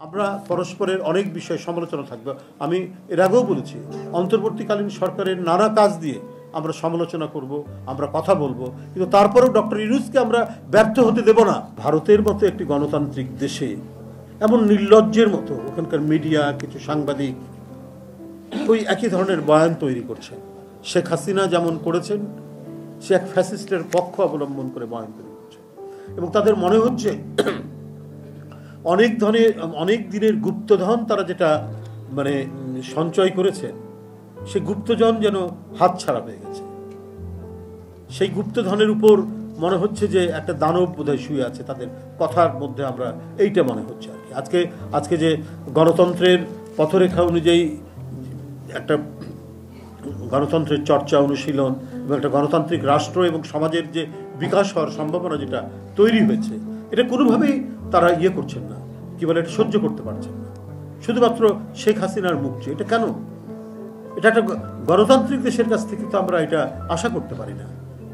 আমরা পরস্পরের অনেক বিষয়ে সমালোচনা থাকবে। আমি এর আগেও বলেছি, অন্তর্বর্তীকালীন সরকারের নানা কাজ দিয়ে আমরা সমালোচনা করব, আমরা কথা বলবো, কিন্তু তারপরেও ডক্টর ইউনূসকে আমরা ব্যর্থ হতে দেব না। ভারতের মতো একটি গণতান্ত্রিক দেশে এমন নির্লজ্জের মতো ওখানকার মিডিয়া, কিছু সাংবাদিক ওই একই ধরনের বয়ান তৈরি করছেন। শেখ হাসিনা যেমন করেছেন, সে এক ফ্যাসিস্টের পক্ষ অবলম্বন করে বয়ান তৈরি করছেন, এবং তাদের মনে হচ্ছে অনেক দিনের গুপ্তধন তারা যেটা সঞ্চয় করেছে, সেই গুপ্তধন যেন হাতছাড়া হয়ে গেছে। সেই গুপ্তধনের উপর মনে হচ্ছে যে একটা দানব বোধহয় শুয়ে আছে তাদের কথার মধ্যে, আমরা এইটা মনে হচ্ছে আর কি। আজকে যে গণতন্ত্রের পথরেখা অনুযায়ী একটা গণতন্ত্রের চর্চা, অনুশীলন এবং একটা গণতান্ত্রিক রাষ্ট্র এবং সমাজের যে বিকাশ হওয়ার সম্ভাবনা যেটা তৈরি হয়েছে, এটা কোনোভাবেই তারা করছেন না, কি বলে, এটা সহ্য করতে পারছেন না। শুধুমাত্র শেখ হাসিনার মুখ চেয়ে। এটা কেন? এটা একটা গণতান্ত্রিক দেশের কাছ থেকে তো আমরা এটা আশা করতে পারি না।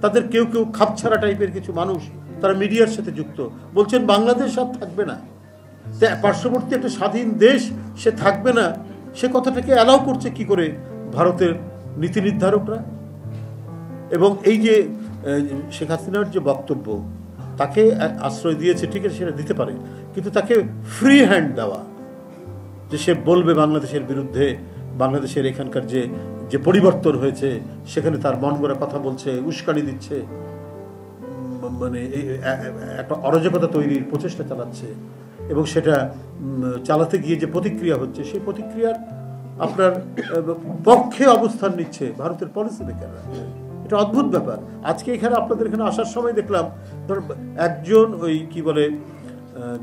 তাদের কেউ খাপছাড়া টাইপের কিছু মানুষ, তারা মিডিয়ার সাথে যুক্ত, বলছেন বাংলাদেশ আর থাকবে না, পার্শ্ববর্তী একটা স্বাধীন দেশ সে থাকবে না। সে কথাটাকে অ্যালাউ করছে কি করে ভারতের নীতি নির্ধারকরা? এবং এই যে শেখ হাসিনার যে বক্তব্য, তাকে আশ্রয় দিয়েছে, ঠিক আছে, সেটা দিতে পারে, কিন্তু তাকে ফ্রি হ্যান্ড দেওয়া, যে সে বলবে বাংলাদেশের বিরুদ্ধে, বাংলাদেশের এখানকার যে পরিবর্তন হয়েছে সেখানে তার মন গড়া কথা বলছে, উস্কানি দিচ্ছে, একটা অরাজকতা তৈরির প্রচেষ্টা চালাচ্ছে, এবং সেটা চালাতে গিয়ে যে প্রতিক্রিয়া হচ্ছে, সেই প্রতিক্রিয়ার আপনার পক্ষে অবস্থান নিচ্ছে ভারতের পলিসি মেকাররা। এটা অদ্ভুত ব্যাপার। আজকে এখানে আপনাদের এখানে আসার সময় দেখলাম একজন ওই কি বলে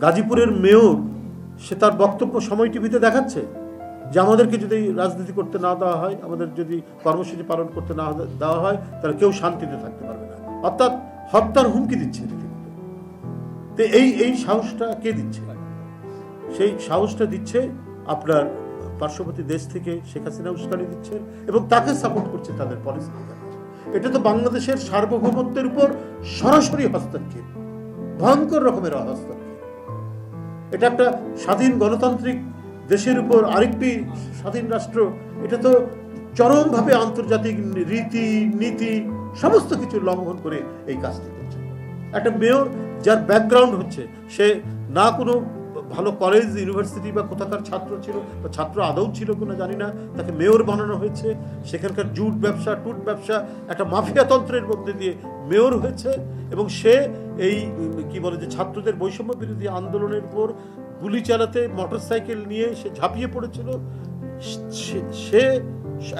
গাজীপুরের মেয়র, সে তার বক্তব্য সময় টিভিতে দেখাচ্ছে যে আমাদেরকে যদি রাজনীতি করতে না দেওয়া হয়, আমাদের যদি কর্মসূচি পালন করতে না দেওয়া হয়, তাহলে কেউ শান্তিতে থাকতে পারবে না, অর্থাৎ হত্যার হুমকি দিচ্ছে। তো এই সাহসটা কে দিচ্ছে? সেই সাহসটা দিচ্ছে আপনার পার্শ্ববর্তী দেশ থেকে শেখ হাসিনা উস্কানি দিচ্ছেন এবং তাকে সাপোর্ট করছে তাদের পলিসি। এটা তো বাংলাদেশের সার্বভৌমত্বের উপর সরাসরি হস্তক্ষেপ, ভয়ঙ্কর রকমের হস্তক্ষেপ। এটা একটা স্বাধীন গণতান্ত্রিক দেশের উপর আরেকটি স্বাধীন রাষ্ট্র, এটা তো চরমভাবে আন্তর্জাতিক রীতি নীতি সমস্ত কিছু লঙ্ঘন করে এই কাজটি করছে। একটা মেয়র যার ব্যাকগ্রাউন্ড হচ্ছে, সে না কোনো ভালো কলেজ, ইউনিভার্সিটি বা কোথাকার ছাত্র ছিল, বা ছাত্র আদৌ ছিল কিনা জানি না, তাকে মেয়র বানানো হয়েছে। সেখানকার জুট ব্যবসা, টুট ব্যবসা, একটা মাফিয়াতন্ত্রের মধ্যে দিয়ে মেয়র হয়েছে, এবং সে এই কি বলে যে ছাত্রদের বৈষম্য বিরোধী আন্দোলনের উপর গুলি চালাতে মোটরসাইকেল নিয়ে সে ঝাঁপিয়ে পড়েছিল। সে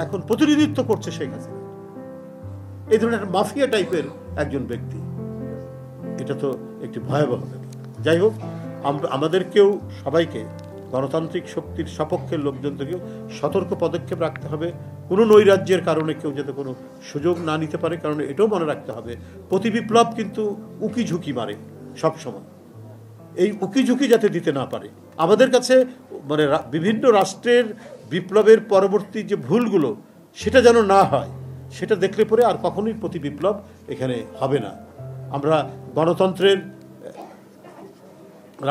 এখন প্রতিনিধিত্ব করছে শেখ হাসিনা, এই ধরনের একটা মাফিয়া টাইপের একজন ব্যক্তি। এটা তো একটি ভয়াবহ ব্যাপার। যাই হোক, আমাদেরকেও সবাইকে, গণতান্ত্রিক শক্তির সপক্ষের লোকজনদেরকেও সতর্ক পদক্ষেপ রাখতে হবে। কোনো নৈরাজ্যের কারণে কেউ যাতে কোনো সুযোগ না নিতে পারে, কারণ এটাও মনে রাখতে হবে প্রতি বিপ্লব কিন্তু উকি ঝুঁকি মারে সবসময়। এই উকি ঝুঁকি যাতে দিতে না পারে আমাদের কাছে, বিভিন্ন রাষ্ট্রের বিপ্লবের পরবর্তী যে ভুলগুলো, সেটা যেন না হয়, সেটা দেখলে পরে আর কখনোই প্রতি বিপ্লব এখানে হবে না। আমরা গণতন্ত্রের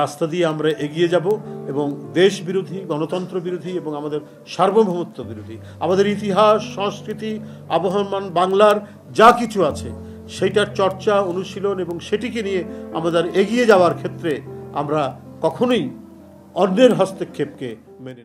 রাস্তা দিয়ে আমরা এগিয়ে যাব, এবং দেশ বিরোধী, গণতন্ত্র বিরোধী এবং আমাদের সার্বভৌমত্ব বিরোধী, আমাদের ইতিহাস, সংস্কৃতি, আবহমান বাংলার যা কিছু আছে, সেইটার চর্চা, অনুশীলন এবং সেটিকে নিয়ে আমাদের এগিয়ে যাওয়ার ক্ষেত্রে আমরা কখনোই অন্যের হস্তক্ষেপকে মেনে